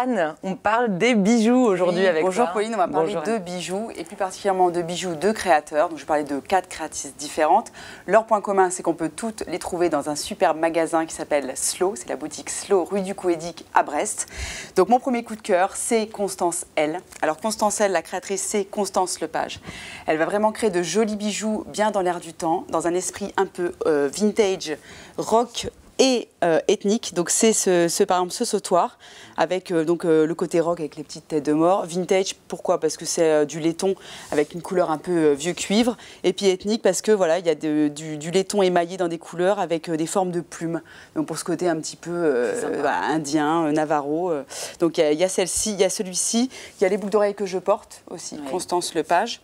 Anne, on parle des bijoux aujourd'hui avec toi. Bonjour Pauline, on va parler de bijoux et plus particulièrement de bijoux de créateurs. Donc je vais parler de 4 créatrices différentes. Leur point commun, c'est qu'on peut toutes les trouver dans un superbe magasin qui s'appelle Slow. C'est la boutique Slow, rue du Couédic à Brest. Donc mon premier coup de cœur, c'est Constance L. Alors Constance L, la créatrice, c'est Constance Lepage. Elle va vraiment créer de jolis bijoux bien dans l'air du temps, dans un esprit un peu vintage, rock et ethnique. Donc c'est par exemple ce sautoir avec le côté rock avec les petites têtes de mort. Vintage, pourquoi? Parce que c'est du laiton avec une couleur un peu vieux cuivre. Et puis ethnique parce que voilà, il y a du laiton émaillé dans des couleurs avec des formes de plumes. Donc pour ce côté un petit peu voilà, indien, navarro. Donc il y a celle-ci, il y a celui-ci, il y a les boucles d'oreilles que je porte aussi, oui. Constance Lepage.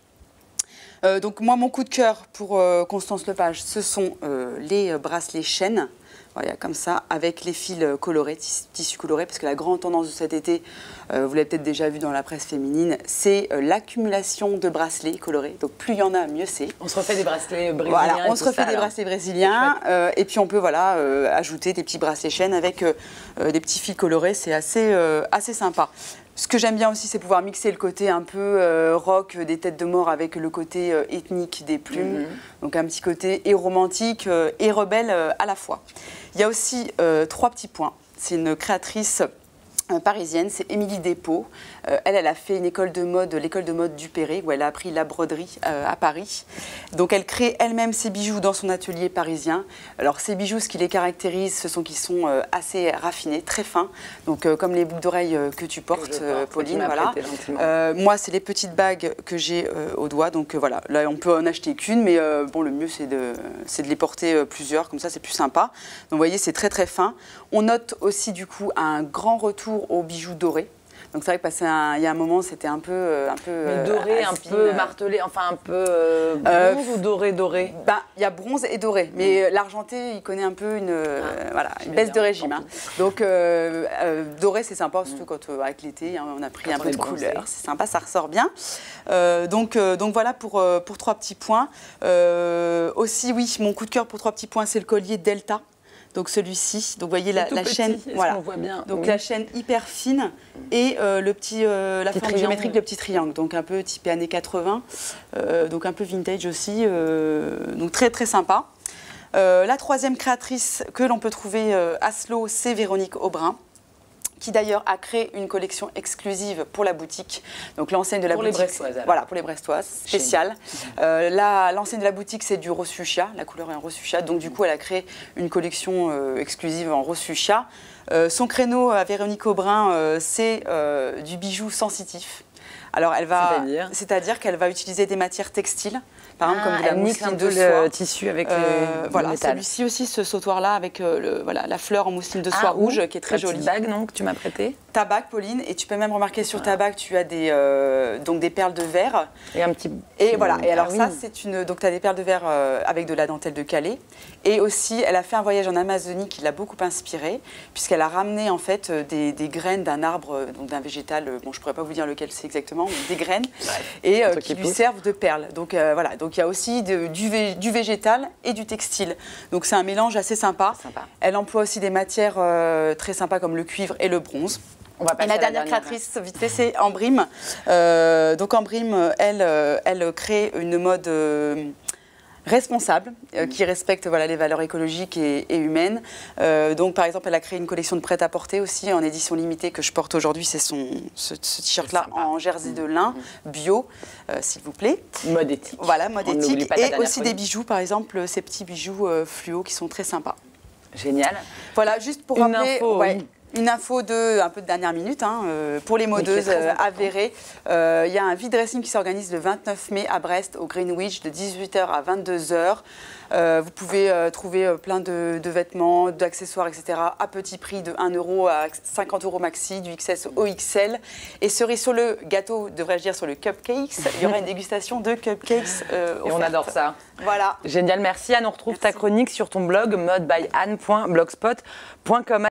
Donc moi mon coup de cœur pour Constance Lepage, ce sont les bracelets chaînes. Voilà, comme ça, avec les fils colorés, tissus colorés, parce que la grande tendance de cet été, vous l'avez peut-être déjà vu dans la presse féminine, c'est l'accumulation de bracelets colorés. Donc plus il y en a, mieux c'est. On se refait des bracelets brésiliens. Voilà, on se refait des bracelets brésiliens, et puis on peut voilà, ajouter des petits bracelets chaînes avec des petits fils colorés, c'est assez sympa. Ce que j'aime bien aussi, c'est pouvoir mixer le côté un peu rock des têtes de mort avec le côté ethnique des plumes. Donc un petit côté et romantique et rebelle à la fois. Il y a aussi 3 petits points. C'est une créatrice parisienne, c'est Émilie Despaux. Elle a fait une école de mode, l'école de mode du Perret, où elle a appris la broderie à Paris. Donc elle crée elle-même ses bijoux dans son atelier parisien. Alors ces bijoux, ce qui les caractérise, ce sont qu'ils sont assez raffinés, très fins. Donc comme les boucles d'oreilles que tu portes, Pauline, voilà. Moi, c'est les petites bagues que j'ai au doigt. Donc voilà, là on peut en acheter qu'une, mais bon, le mieux c'est de les porter plusieurs, comme ça c'est plus sympa. Donc vous voyez, c'est très très fin. On note aussi du coup un grand retour aux bijoux dorés. Donc c'est vrai que il y a un moment, c'était un peu mais doré, un peu martelé, enfin un peu bronze ou doré. Ben, il y a bronze et doré, mais l'argenté, il connaît un peu une baisse de régime. Hein. Donc doré, c'est sympa, surtout quand avec l'été, hein, on a pris un peu de couleur. C'est sympa, ça ressort bien. Donc voilà pour 3 petits points. Aussi, oui, mon coup de cœur pour 3 petits points, c'est le collier Delta. Donc celui-ci, donc vous voyez la chaîne, voilà. Voit bien. Donc la chaîne hyper fine et la forme géométrique, le petit triangle, donc un peu typé années 80, donc un peu vintage aussi, donc très très sympa. La 3e créatrice que l'on peut trouver à Slow, c'est Véronique Aubrin, qui d'ailleurs a créé une collection exclusive pour la boutique, donc l'enseigne de la boutique. Pour les Brestoises. Voilà, pour les Brestoises, spéciale. L'enseigne de la boutique, c'est du rose fuchsia, la couleur est en rose fuchsia, donc du coup, elle a créé une collection exclusive en rose fuchsia. Son créneau à Véronique Aubrin, c'est du bijou sensitif. Alors, c'est-à-dire qu'elle va utiliser des matières textiles, par exemple comme de la mousseline de soie. Le tissu avec voilà, celui-ci aussi, ce sautoir-là avec la fleur en mousseline de soie rouge qui est très jolie. Ta bague, non, que tu m'as prêtée. Ta bague, Pauline, et tu peux même remarquer sur ta bague, tu as des perles de verre. Et un petit. Et voilà. Et alors ça, c'est donc tu as des perles de verre avec de la dentelle de Calais. Et aussi, elle a fait un voyage en Amazonie qui l'a beaucoup inspirée, puisqu'elle a ramené en fait des graines d'un arbre, donc d'un végétal. Bon, je pourrais pas vous dire lequel c'est exactement, mais des graines, et qui lui servent de perles. Donc voilà. Donc il y a aussi du végétal et du textile. Donc c'est un mélange assez sympa. Elle emploie aussi des matières très sympas comme le cuivre et le bronze. Et la dernière créatrice, vite fait, c'est Ambrym. Donc Ambrym, elle crée une mode responsable, qui respecte voilà, les valeurs écologiques et humaines. Donc par exemple, elle a créé une collection de prêt-à-porter aussi en édition limitée que je porte aujourd'hui. C'est ce t-shirt-là en jersey de lin, bio, s'il vous plaît. Mode éthique. Voilà, mode éthique. Et aussi des bijoux, par exemple, ces petits bijoux fluo qui sont très sympas. Génial. Voilà, juste pour rappeler... Une info un peu de dernière minute pour les modeuses avérées. Il y a un vide dressing qui s'organise le 29 mai à Brest au Greenwich de 18 h à 22 h. Vous pouvez trouver plein de vêtements, d'accessoires, etc. à petit prix de 1 € à 50 € maxi, du XS au XL. Et cerise sur le gâteau, devrais-je dire sur le cupcakes, il y aura une dégustation de cupcakes et on adore ça. Voilà. Génial, merci Anne. On retrouve ta chronique sur ton blog modebyanne.blogspot.com.